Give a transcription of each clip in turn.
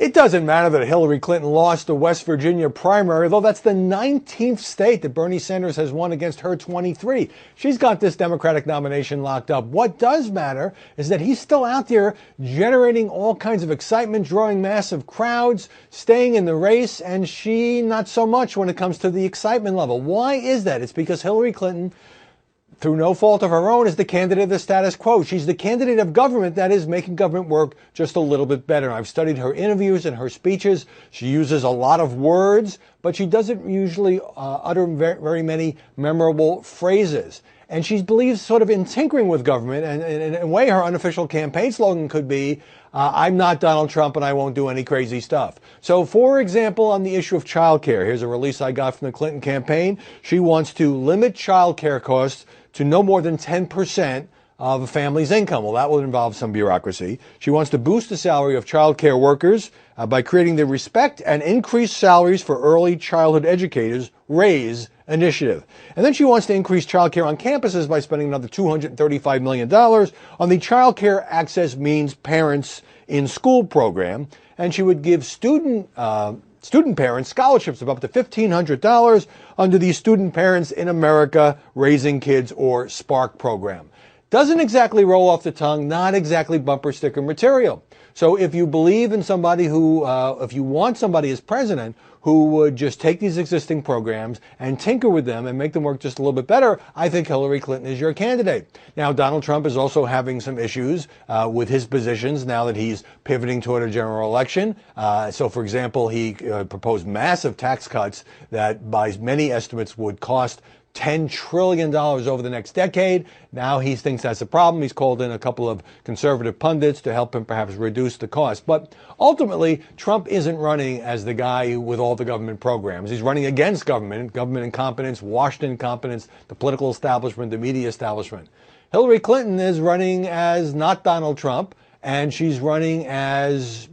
It doesn't matter that Hillary Clinton lost the West Virginia primary, though that's the 19th state that Bernie Sanders has won against her 23. She's got this Democratic nomination locked up. What does matter is that he's still out there generating all kinds of excitement, drawing massive crowds, staying in the race, and she not so much when it comes to the excitement level. Why is that? It's because Hillary Clinton, through no fault of her own, is the candidate of the status quo. She's the candidate of government that is making government work just a little bit better. I've studied her interviews and her speeches. She uses a lot of words, but she doesn't usually utter very many memorable phrases. And she believes sort of in tinkering with government, and in a way her unofficial campaign slogan could be, I'm not Donald Trump and I won't do any crazy stuff. So, for example, on the issue of child care, here's a release I got from the Clinton campaign. She wants to limit child care costs to no more than 10% of a family's income. Well, that will involve some bureaucracy. She wants to boost the salary of child care workers by creating the Respect and Increased Salaries for Early Childhood Educators RAISE initiative. And then she wants to increase child care on campuses by spending another $235 million on the Child Care Access Means Parents in School program. And she would give student parents scholarships of up to $1,500 under the Student Parents in America Raising Kids or SPARK program. Doesn't exactly roll off the tongue, not exactly bumper sticker material. So if you believe in somebody who, if you want somebody as president who would just take these existing programs and tinker with them and make them work just a little bit better, I think Hillary Clinton is your candidate. Now, Donald Trump is also having some issues with his positions now that he's pivoting toward a general election. So, for example, he proposed massive tax cuts that by many estimates would cost $10 trillion over the next decade. Now he thinks that's a problem. He's called in a couple of conservative pundits to help him perhaps reduce the cost. But ultimately, Trump isn't running as the guy with all the government programs. He's running against government incompetence, Washington incompetence, the political establishment, the media establishment. Hillary Clinton is running as not Donald Trump, and she's running as,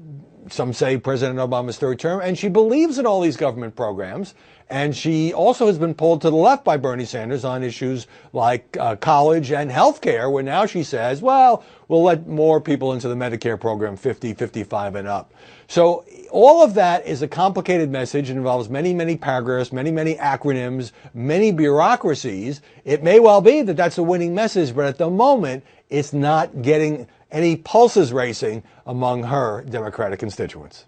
some say, President Obama's third term, and she believes in all these government programs. And she also has been pulled to the left by Bernie Sanders on issues like college and health care, where now she says, well, we'll let more people into the Medicare program, 50, 55 and up. So all of that is a complicated message. It involves many, many paragraphs, many, many acronyms, many bureaucracies. It may well be that that's a winning message, but at the moment, it's not getting any pulses racing among her Democratic constituents.